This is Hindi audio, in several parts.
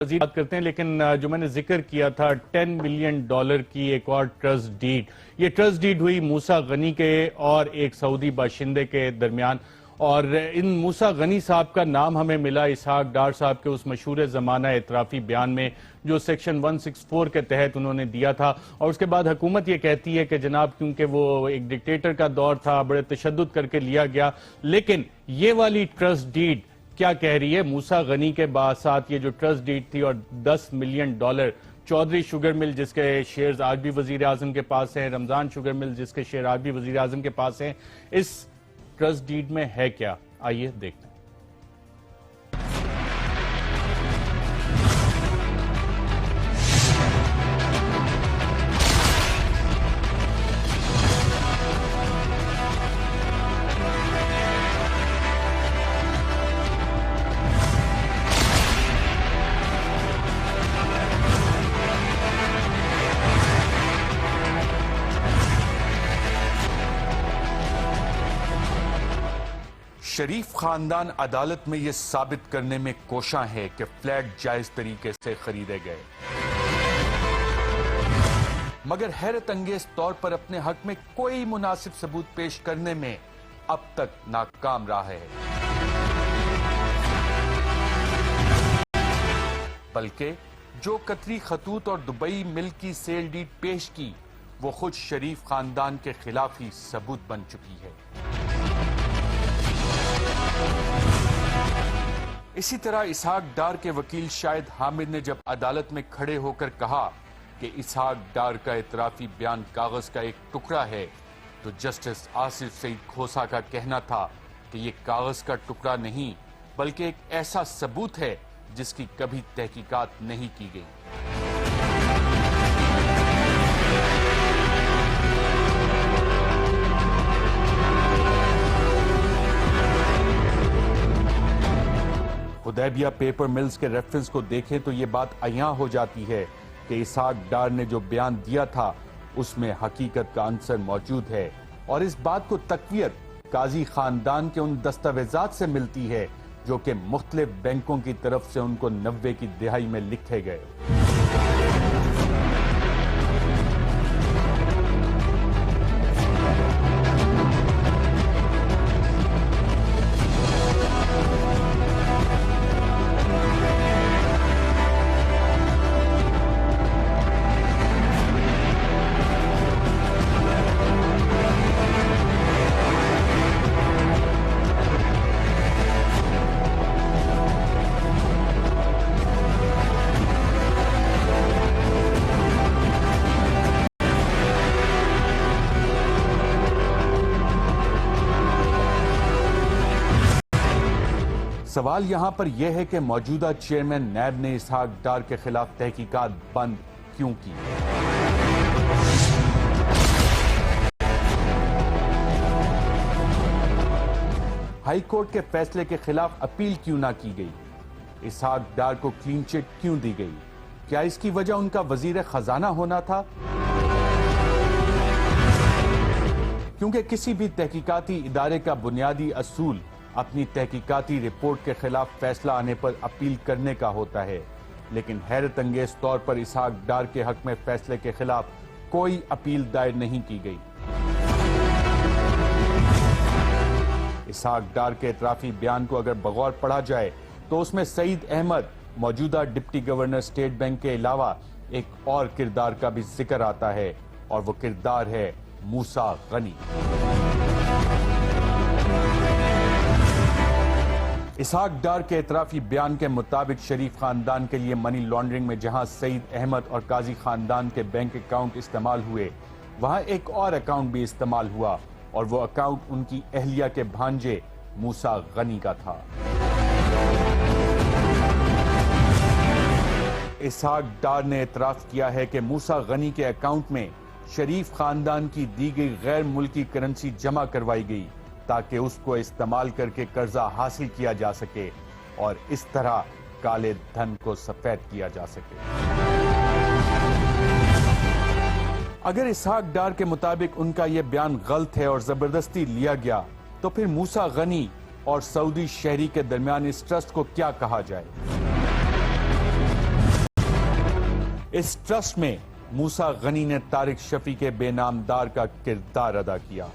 मज़ीद बात करते हैं, लेकिन जो मैंने जिक्र किया था $10 मिलियन की एक और ट्रस्ट डीड, ये ट्रस्ट डीड हुई मूसा गनी के और एक सऊदी बाशिंदे के दरमियान। और इन मूसा गनी साहब का नाम हमें मिला इसहाक डार साहब के उस मशहूर ज़माना एतराफ़ी बयान में जो सेक्शन 164 के तहत उन्होंने दिया था। और उसके बाद हुकूमत ये कहती है कि जनाब क्योंकि वो एक डिक्टेटर का दौर था, बड़े तशद्दुद करके लिया गया। लेकिन ये वाली ट्रस्ट डीड क्या कह रही है? मूसा गनी के साथ ये जो ट्रस्ट डीड थी और $10 मिलियन, चौधरी शुगर मिल जिसके शेयर्स आज भी वजीर आजम के पास हैं, रमजान शुगर मिल जिसके शेयर आज भी वजीर आजम के पास हैं, इस ट्रस्ट डीड में है क्या? आइए देखते हैं। शरीफ खानदान अदालत में यह साबित करने में कोशां है कि फ्लैट जायज तरीके से खरीदे गए, मगर हैरत अंगेज तौर पर अपने हक में कोई मुनासिब सबूत पेश करने में अब तक नाकाम रहा है। बल्कि जो कतरी खतूत और दुबई मिल की सेल डीड पेश की, वो खुद शरीफ खानदान के खिलाफ ही सबूत बन चुकी है। इसी तरह इसहाक डार के वकील शाहिद हामिद ने जब अदालत में खड़े होकर कहा कि इसहाक डार का एतराफी बयान कागज का एक टुकड़ा है, तो जस्टिस आसिफ सईद खोसा का कहना था कि यह कागज का टुकड़ा नहीं बल्कि एक ऐसा सबूत है जिसकी कभी तहकीकात नहीं की गई। हुदैबिया पेपर मिल्स के रेफरेंस को देखें तो यह बात अयां हो जाती है कि इसहाक डार ने जो बयान दिया था उसमें हकीकत का अंसर मौजूद है, और इस बात को तकवीत काजी खानदान के उन दस्तावेजात से मिलती है जो कि मुख्तलिफ बैंकों की तरफ से उनको 90 की दिहाई में लिखे गए। सवाल यहां पर यह है कि मौजूदा चेयरमैन नैब ने इसहाक डार के खिलाफ तहकीकात बंद क्यों की? हाई कोर्ट के फैसले के खिलाफ अपील क्यों ना की गई? इसहाक डार को क्लीन चिट क्यों दी गई? क्या इसकी वजह उनका वजीर खजाना होना था? क्योंकि किसी भी तहकीकाती इदारे का बुनियादी असूल अपनी तहकीकाती रिपोर्ट के खिलाफ फैसला आने पर अपील करने का होता है, लेकिन हैरत अंगेज तौर पर इसहाक डार के हक में फैसले के खिलाफ कोई अपील दायर नहीं की गई। इसहाक डार के एतराफी बयान को अगर बगौर पढ़ा जाए तो उसमें सईद अहमद मौजूदा डिप्टी गवर्नर स्टेट बैंक के अलावा एक और किरदार का भी जिक्र आता है, और वो किरदार है मूसा गनी। इसहाक डार के एतराफी बयान के मुताबिक शरीफ खानदान के लिए मनी लॉन्ड्रिंग में जहां सईद अहमद और काजी खानदान के बैंक अकाउंट इस्तेमाल हुए, वहां एक और अकाउंट भी इस्तेमाल हुआ, और वो अकाउंट उनकी अहलिया के भांजे मूसा गनी का था। इसहाक डार ने एतराफ किया है कि मूसा गनी के अकाउंट में शरीफ खानदान की दी गई गैर मुल्की करेंसी जमा करवाई गई ताकि उसको इस्तेमाल करके कर्जा हासिल किया जा सके और इस तरह काले धन को सफेद किया जा सके। अगर इसहाक डार के मुताबिक उनका यह बयान गलत है और जबरदस्ती लिया गया, तो फिर मूसा गनी और सऊदी शहरी के दरमियान इस ट्रस्ट को क्या कहा जाए? इस ट्रस्ट में मूसा गनी ने तारिक शफी के बेनामदार का किरदार अदा किया।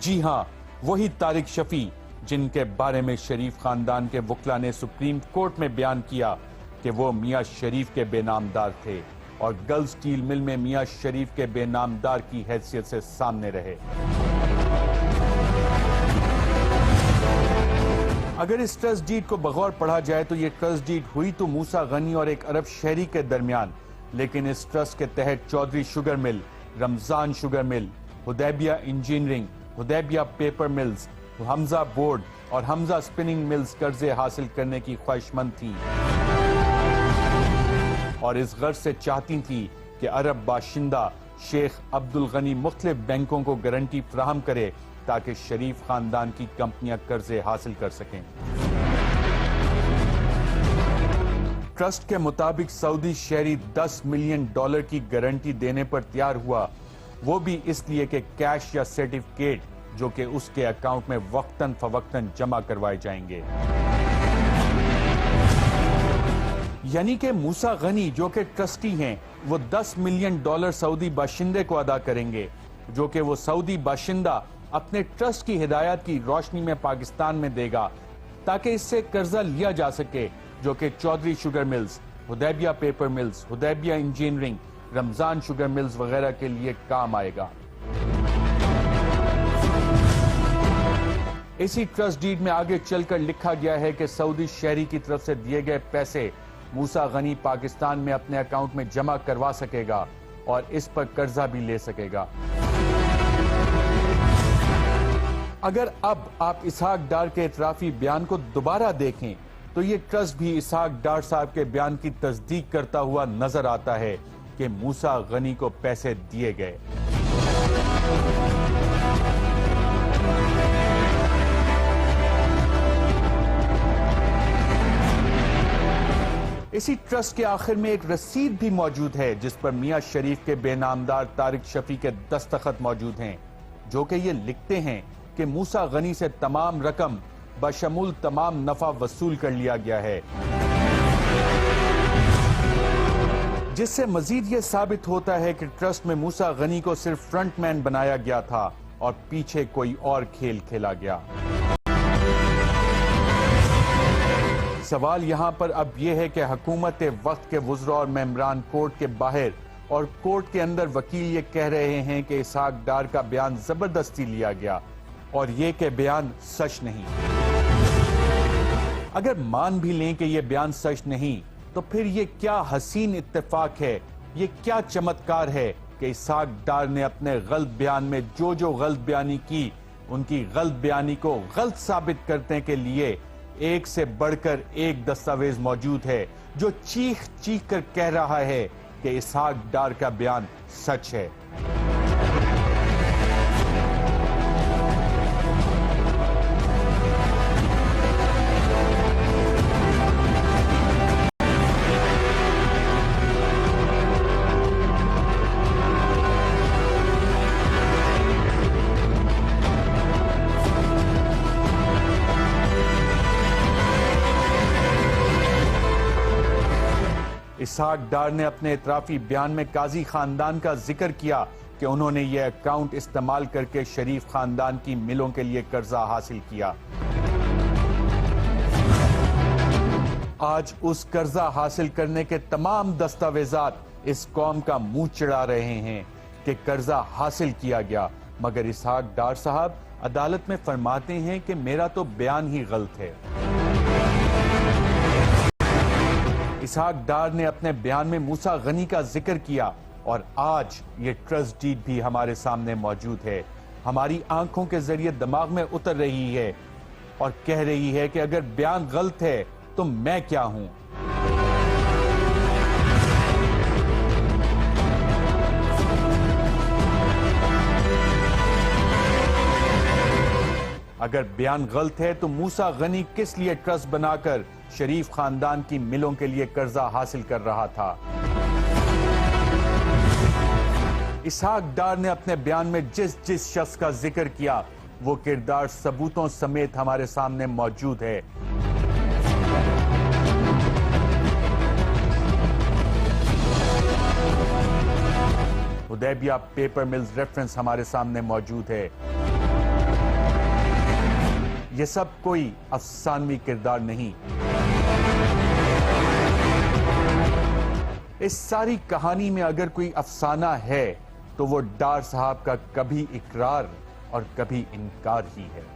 जी हां, वही तारिक शफी जिनके बारे में शरीफ खानदान के वकला ने सुप्रीम कोर्ट में बयान किया कि वो मियां शरीफ के बेनामदार थे और गल्फ स्टील मिल में मियां शरीफ के बेनामदार की हैसियत से सामने रहे। अगर इस ट्रस्ट डीड को बगौर पढ़ा जाए तो ये ट्रस्ट डीड हुई तो मूसा गनी और एक अरब शहरी के दरमियान, लेकिन इस ट्रस्ट के तहत Chaudhry sugar mill, Ramzan sugar mill, Hudaibiya engineering, Hudaibiya paper mills, Hamza board और हमजा स्पिनिंग मिल्स कर्जे हासिल करने की ख्वाहिशमंद थी और इस गर्ज से चाहती थी कि अरब बाशिंदा शेख अब्दुल गनी मुख्तलिफ बैंकों को गारंटी फराहम करे ताकि शरीफ खानदान की कंपनियां कर्जे हासिल कर सकें। ट्रस्ट के मुताबिक सऊदी शहरी $10 मिलियन की गारंटी देने पर तैयार हुआ, वो भी इसलिए कि कैश या सर्टिफिकेट जो कि उसके अकाउंट में वक्तन फवक्तन जमा करवाए जाएंगे। यानी कि मूसा गनी जो कि ट्रस्टी हैं, वो $10 मिलियन सऊदी बाशिंदे को अदा करेंगे, जो कि वो सऊदी बाशिंदा अपने ट्रस्ट की हिदायत की रोशनी में पाकिस्तान में देगा ताकि इससे कर्जा लिया जा सके, जो कि Chaudhry sugar mills, Hudaibiya paper mills, Hudaibiya engineering, Ramzan sugar mills वगैरह के लिए काम आएगा। इसी ट्रस्ट डीड में आगे चलकर लिखा गया है कि सऊदी शहरी की तरफ से दिए गए पैसे मूसा गनी पाकिस्तान में अपने अकाउंट में जमा करवा सकेगा और इस पर कर्जा भी ले सकेगा। अगर अब आप इसहाक डार के इतराफी बयान को दोबारा देखें तो ये ट्रस्ट भी इसहाक डार साहब के बयान की तस्दीक करता हुआ नजर आता है कि मूसा गनी को पैसे दिए गए। इसी ट्रस्ट के आखिर में एक रसीद भी मौजूद है जिस पर मियां शरीफ के बेनामदार तारिक शफी के दस्तखत मौजूद हैं, जो कि ये लिखते हैं कि मूसा गनी से तमाम रकम बशमूल तमाम नफा वसूल कर लिया गया है, जिससे मजीद ये साबित होता है कि ट्रस्ट में मूसा गनी को सिर्फ फ्रंटमैन बनाया गया था और पीछे कोई और खेल खेला गया। सवाल यहाँ पर अब यह है कि हुकूमत वक्त के वुज़रा और मेंबरान कोर्ट के बाहर और कोर्ट के अंदर वकील ये कह रहे हैं कि इसहाक डार का बयान जबरदस्ती लिया गया और ये कि बयान सच नहीं। अगर मान भी लें कि यह बयान सच नहीं तो फिर ये क्या हसीन इत्तेफाक है, ये क्या चमत्कार है कि इसहाक डार ने अपने गलत बयान में जो जो गलत बयानी की, उनकी गलत बयानी को गलत साबित करने के लिए एक से बढ़कर एक दस्तावेज मौजूद है जो चीख चीख कर कह रहा है कि इसहाक डार का बयान सच है। इसहाक डार ने अपने इतराफी बयान में काजी खानदान का जिक्र किया कि उन्होंने यह अकाउंट इस्तेमाल करके शरीफ खानदान की मिलों के लिए कर्जा हासिल किया। आज उस कर्जा हासिल करने के तमाम दस्तावेजात इस कौम का मुंह चिढ़ा रहे हैं कि कर्जा हासिल किया गया, मगर इसहाक डार साहब अदालत में फरमाते हैं कि मेरा तो बयान ही गलत है। इसहाक डार ने अपने बयान में मूसा गनी का जिक्र किया और आज ये ट्रस्ट डीड भी हमारे सामने मौजूद है, हमारी आंखों के जरिए दिमाग में उतर रही है और कह रही है कि अगर बयान गलत है तो मैं क्या हूं। अगर बयान गलत है तो मूसा गनी किस लिए ट्रस्ट बनाकर शरीफ खानदान की मिलों के लिए कर्जा हासिल कर रहा था। इसहाक डार ने अपने बयान में जिस जिस शख्स का जिक्र किया वो किरदार सबूतों समेत हमारे सामने मौजूद है। हुदैबिया पेपर मिल्स रेफरेंस हमारे सामने मौजूद है। यह सब कोई अफसानवी किरदार नहीं। इस सारी कहानी में अगर कोई अफसाना है तो वो डार साहब का कभी इकरार और कभी इनकार ही है।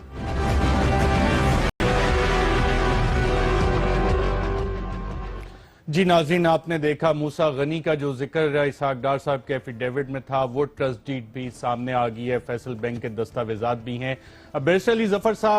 जी नाज़रीन, आपने देखा मूसा गनी का जो जिक्र इसहाक डार साहब के एफिडेविट में था, वो ट्रस्ट डीड भी सामने आ गई है। फैसल बैंक के दस्तावेजात भी हैं। बैरिस्टर अली जफर साहब,